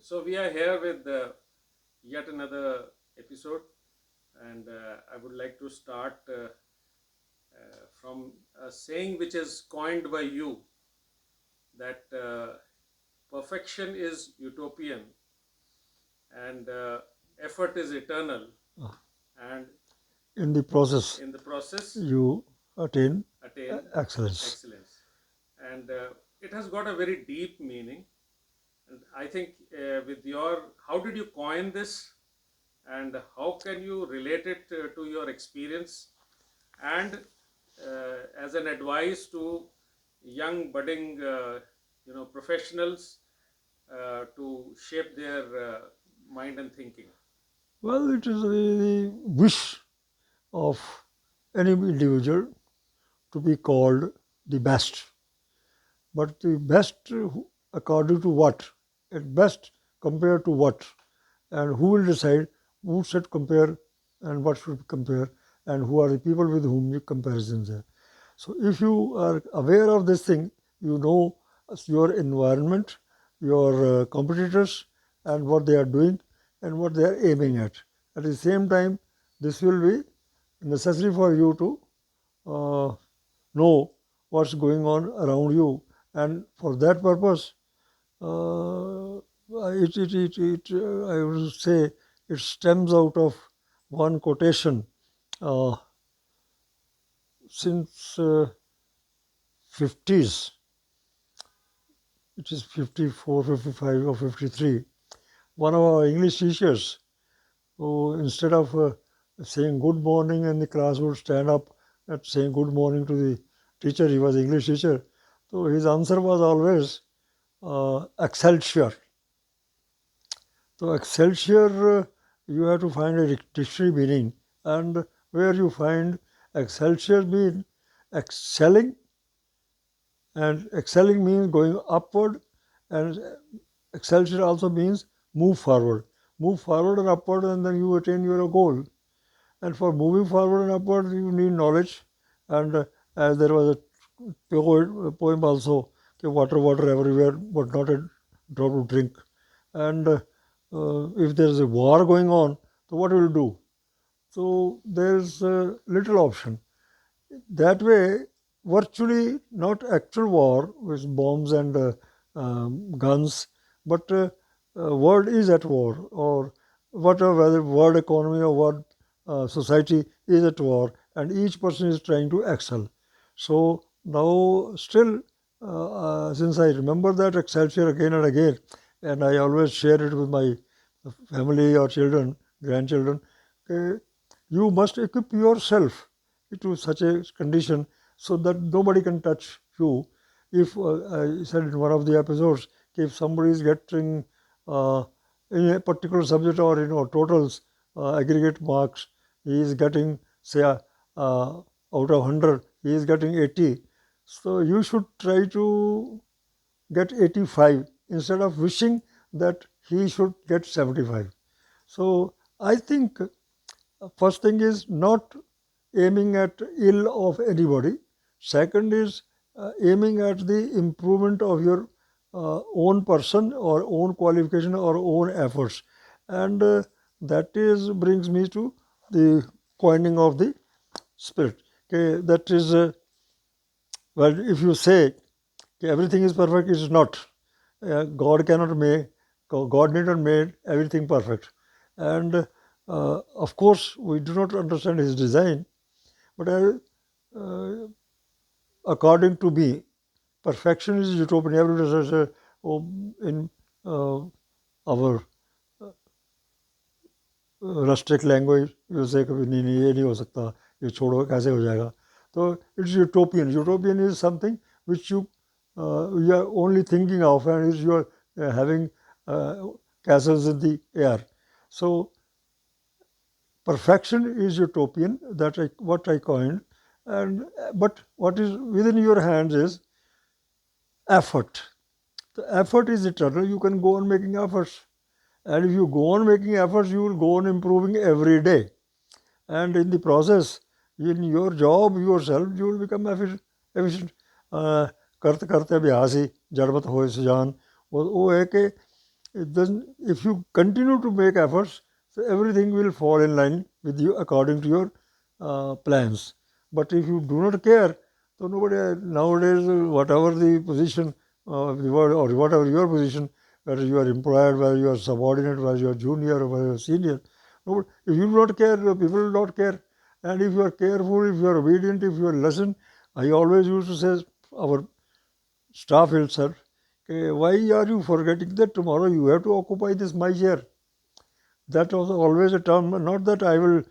So we are here with yet another episode, and I would like to start from a saying which is coined by you, that perfection is utopian and effort is eternal, and In the process, in the process you attain attain excellence. excellence. And it has got a very deep meaning. And I think with your, how did you coin this? And how can you relate it to your experience and as an advice to young budding professionals to shape their mind and thinking? Well, it is the wish of any individual to be called the best. But the best according to what? At best compared to what? And who will decide who should compare and what should compare and who are the people with whom you comparisons are. So if you are aware of this thing, you know your environment, your competitors, and what they are doing and what they are aiming at. At the same time, this will be necessary for you to know what's going on around you, and for that purpose, uh, I would say it stems out of one quotation uh, since 50s. It is 54, 55 or 53. One of our English teachers, who instead of saying good morning and the class would stand up and saying good morning to the teacher, he was English teacher. So his answer was always Excelsior. So Excelsior, you have to find a dictionary meaning, and where you find Excelsior mean excelling, and excelling means going upward, and Excelsior also means move forward. Move forward and upward, and then you attain your goal. And for moving forward and upward, you need knowledge. And as there was a poem also, water, water everywhere, but not a drop to drink. And if there is a war going on, so what will you do? So there is little option. That way, virtually not actual war with bombs and guns, but world is at war, or whatever, whether world economy or world society is at war, and each person is trying to excel. So now, still, since I remember that Excelsior again and again, and I always share it with my family or children, grandchildren, you must equip yourself to such a condition so that nobody can touch you. If I said in one of the episodes, if somebody is getting in a particular subject or totals aggregate marks, he is getting say out of 100, he is getting 80. So you should try to get 85 instead of wishing that he should get 75. So I think first thing is not aiming at ill of anybody. Second is aiming at the improvement of your own person or own qualification or own efforts. And that is brings me to the coining of the spirit. Okay, that is, well, if you say okay, everything is perfect, it is not. God cannot make, God did not make everything perfect. And of course, we do not understand His design, but uh, according to me, perfection is utopian. Everybody says, oh, in our rustic language यूसे कभी नहीं नहीं ये नहीं हो सकता ये छोड़ो कैसे हो जाएगा तो it's utopian utopian is something which you are only thinking of and is you are having castles in the air. So perfection is utopian, that what I coined, and but what is within your hands is effort. The effort is eternal. You can go on making efforts, and if you go on making efforts, you will go on improving every day. And in the process, in your job yourself, you will become efficient. करते करते अभ्यास ही जड़मत हो सुजान वो है कि It doesn't, if you continue to make efforts, so everything will fall in line with you according to your plans. But if you do not care, so nobody nowadays, whatever the position of the world or whatever your position, whether you are employed, whether you are subordinate, whether you are junior or whether you are senior, nobody, if you do not care, people will not care. And if you are careful, if you are obedient, if you are listen, I always used to say, our staff itself, okay, why are you forgetting that tomorrow you have to occupy this my chair? That was always a term, not that I will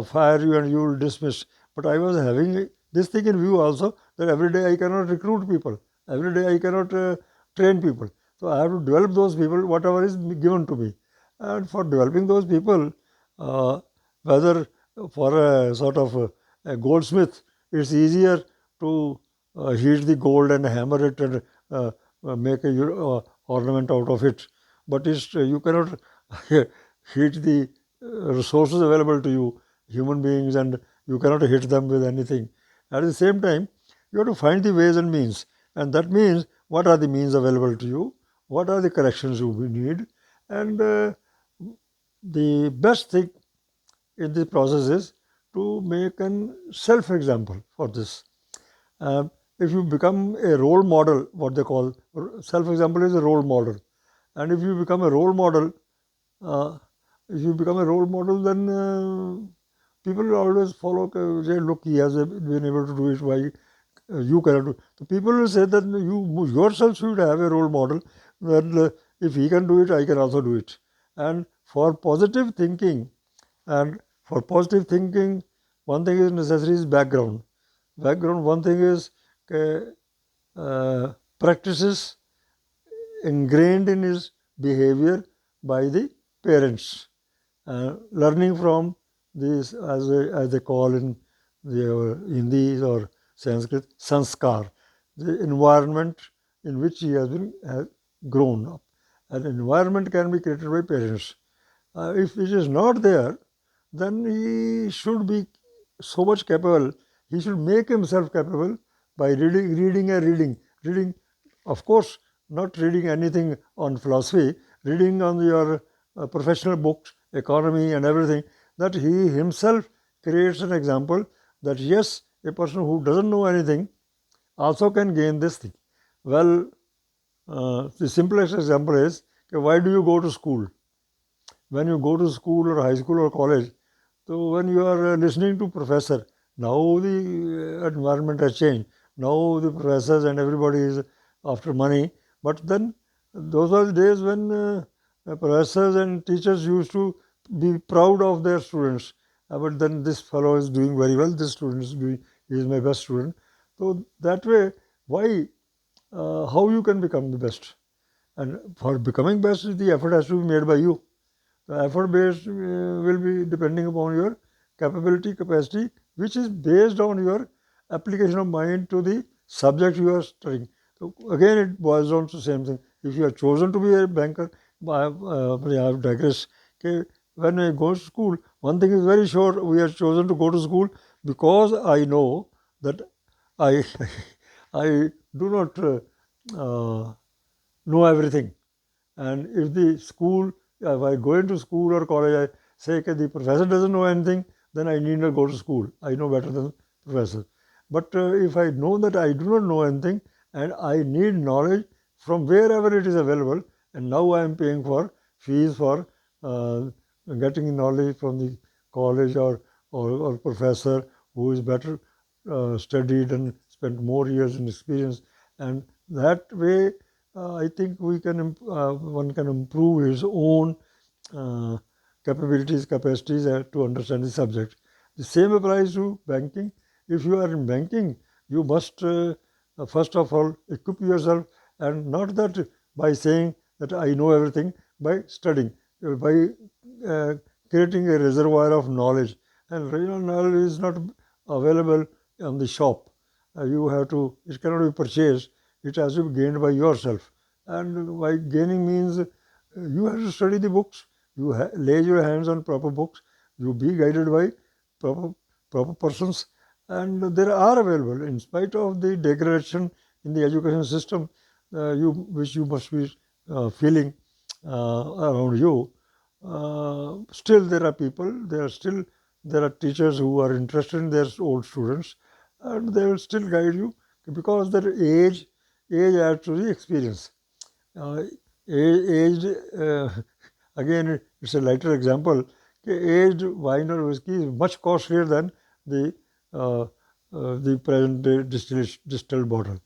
fire you and you will dismiss, but I was having this thing in view also, that every day I cannot recruit people, every day I cannot train people. So I have to develop those people, whatever is given to me. And for developing those people, uh, whether for a sort of a goldsmith, it's easier to heat the gold and hammer it and make a ornament out of it. But it's, you cannot hit the resources available to you, human beings, and you cannot hit them with anything. At the same time, you have to find the ways and means, and that means what are the means available to you, what are the corrections you need, and the best thing in this process is to make an self example for this. If you become a role model, what they call self example is a role model, and if you become a role model, uh, if you become a role model, then people will always follow. Say, look, he has been able to do it. Why you cannot do? So people will say that you yourself should have a role model. That if he can do it, I can also do it. And for positive thinking, and for positive thinking, one thing is necessary is background. Background. One thing is practices ingrained in his behavior by the parents. Learning from this, as they call in the Hindi or Sanskrit, sanskar, the environment in which he has been grown up. An environment can be created by parents. If it is not there, then he should be so much capable. He should make himself capable by reading. Of course, not reading anything on philosophy, reading on your professional books, economy, and everything. That he himself creates an example that yes, a person who doesn't know anything also can gain this thing. Well, the simplest example is, okay, why do you go to school? When you go to school or high school or college, so when you are listening to professor, now the environment has changed. Now the professors and everybody is after money. But then those are the days when professors and teachers used to be proud of their students. But then this fellow is doing very well. This student is doing, he is my best student. So that way, why, how you can become the best? And for becoming best, the effort has to be made by you. The effort based will be depending upon your capability, capacity, which is based on your application of mind to the subject you are studying. So again, it boils down to the same thing. If you are chosen to be a banker, I have digressed. Okay, when I go to school, one thing is very sure: we are chosen to go to school because I know that I I do not know everything. And if the school, if I go into school or college, I say, okay, the professor doesn't know anything, then I need not go to school. I know better than the professor. But if I know that I do not know anything and I need knowledge from wherever it is available, and now I am paying for fees for uh, getting knowledge from the college or professor who is better studied and spent more years in experience, and that way I think one can improve his own uh, capabilities, capacities to understand the subject. The same applies to banking. If you are in banking, you must first of all equip yourself, and not that by saying that I know everything, by studying, by uh, creating a reservoir of knowledge. And real knowledge is not available on the shop. You have to, it cannot be purchased, it has to be gained by yourself. And by gaining means you have to study the books, you lay your hands on proper books, you be guided by proper, proper persons, and there are available in spite of the degradation in the education system, which you must be feeling. around you, still there are people, there are teachers who are interested in their old students, and they will still guide you because their age adds to the experience. Uh, Aged, again, it's a lighter example. Aged wine or whiskey is much costlier than the uh, the present day distilled bottle.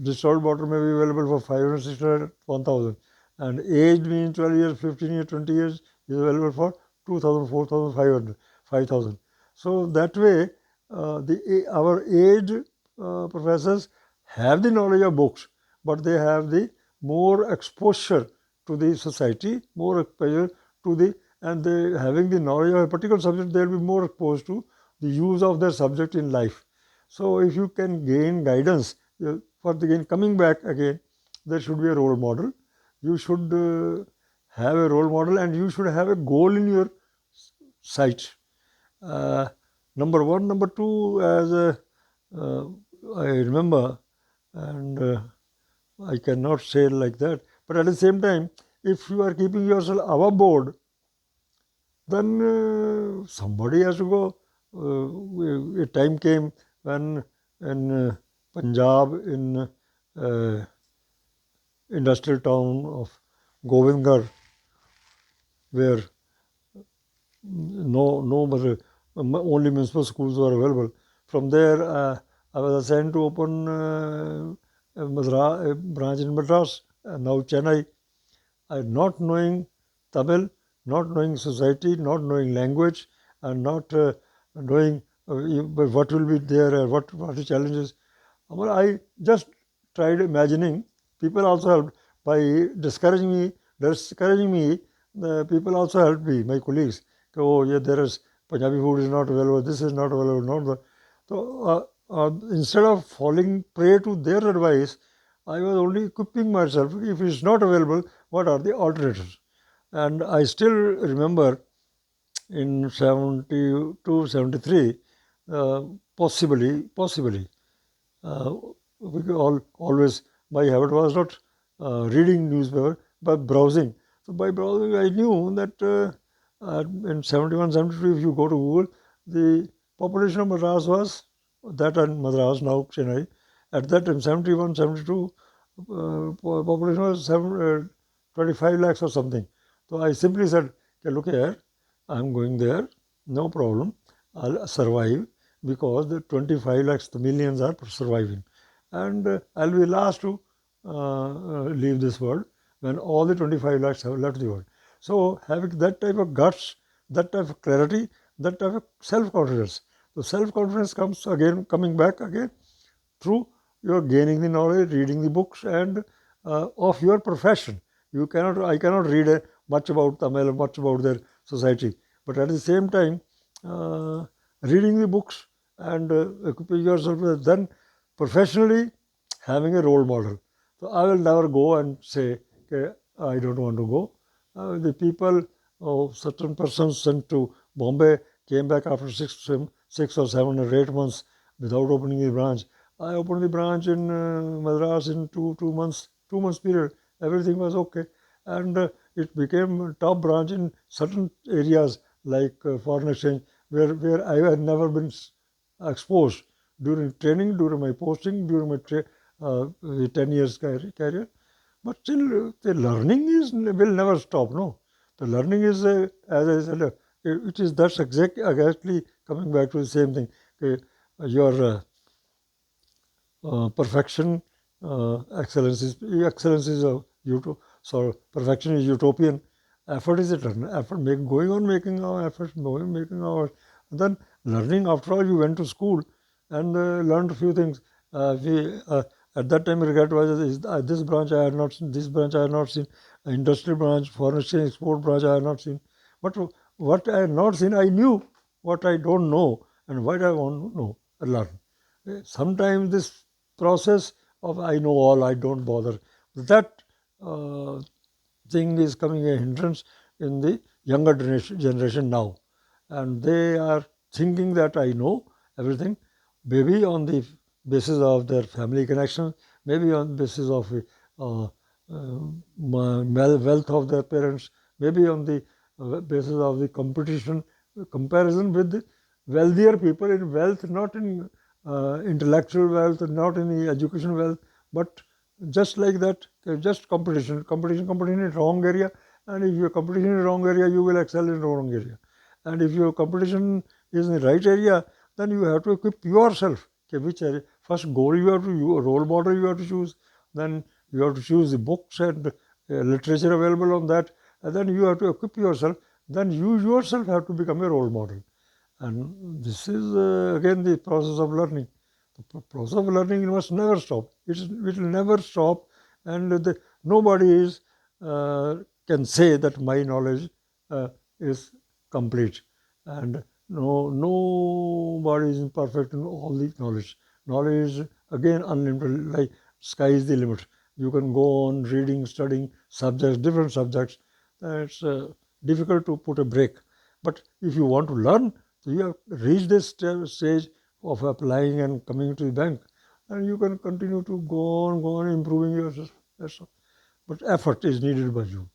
Distilled bottle may be available for 500, 600, 1000, and aged means 12 years, 15 years, 20 years is available for 2000, 4000, 500, 5000. So that way, our aged professors have the knowledge of books, but they have the more exposure to the society, more exposure to the, and they having the knowledge of a particular subject, they'll be more exposed to the use of their subject in life. So if you can gain guidance for the gain coming back again, there should be a role model. You should have a role model, and you should have a goal in your sight. Uh, Number one, number two, as uh, I remember, and I cannot say like that. But at the same time, if you are keeping yourself above board, then somebody has to go. A time came when in Punjab, in industrial town of Govindgarh, where only municipal schools were available. From there, I was assigned to open a branch in Madras, now Chennai. Not knowing Tamil, not knowing society, not knowing language, and not knowing what will be there and what the challenges. Well, I just tried imagining. People also helped by discouraging me. Discouraging me, the people also helped me. My colleagues. Oh, yeah, there is Punjabi food is not available. This is not available. Not the. So instead of falling prey to their advice, I was only equipping myself. If it's not available, what are the alternatives? And I still remember in 72, 73, uh, possibly, always my habit was not reading newspaper but browsing. So by browsing, I knew that in 71, 72, if you go to Google, the population of Madras was that and Madras now Chennai. At that time, 71, 72, population was 25 lakhs or something. So I simply said, okay, look here, I'm going there, no problem. I'll survive because the 25 lakhs, the millions are surviving. And I'll be last to leave this world when all the 25 lakhs have left the world. So having that type of guts, that type of clarity, that type of self-confidence. So self-confidence comes again, coming back again through your gaining the knowledge, reading the books, and of your profession. I cannot read much about Tamil, much about their society, but at the same time, uh, reading the books and equipping yourself with, then professionally having a role model. So I will never go and say, okay, I don't want to go. The people, certain persons sent to Bombay came back after 6 or 7 or 8 months without opening the branch. I opened the branch in Madras in 2 months, 2 months period. Everything was okay, and it became a top branch in certain areas like foreign exchange, where I had never been exposed during training, during my posting, during my 10 years career. But still, the learning is will never stop. No, the learning is, as I said, it is that's exactly coming back to the same thing. Your perfection, excellence is a so perfection is utopian. Effort is eternal. Effort going on making our efforts, going making our then learning. After all, you went to school and learned a few things. At that time, regret was this branch I had not seen, this branch I had not seen, industrial branch, foreign exchange export branch I had not seen. But what I had not seen, I knew. What I don't know and what I want to know, I learn. Sometimes this process of I know all, I don't bother, that uh, thing is coming a hindrance in the younger generation now. And they are thinking that I know everything, maybe on the basis of their family connection, maybe on the basis of wealth of their parents, maybe on the basis of the competition, comparison with the wealthier people in wealth, not in intellectual wealth, not in the education wealth, but just like that, just competition in wrong area. And if your competition in wrong area, you will excel in wrong area. And if your competition is in the right area, then you have to equip yourself. Okay, which area? First goal you have to, role model you have to choose. Then you have to choose the books and literature available on that. And then you have to equip yourself. Then you yourself have to become a role model. And this is again the process of learning. The process of learning must never stop. It will never stop, and nobody can say that my knowledge is complete. And nobody is perfect in all the knowledge. Knowledge is again unlimited. Like sky is the limit. You can go on reading, studying subjects, different subjects. It's difficult to put a break. But if you want to learn, so you have reached this stage of applying and coming to the bank, and you can continue to go on improving yourself. That's all. But effort is needed by you.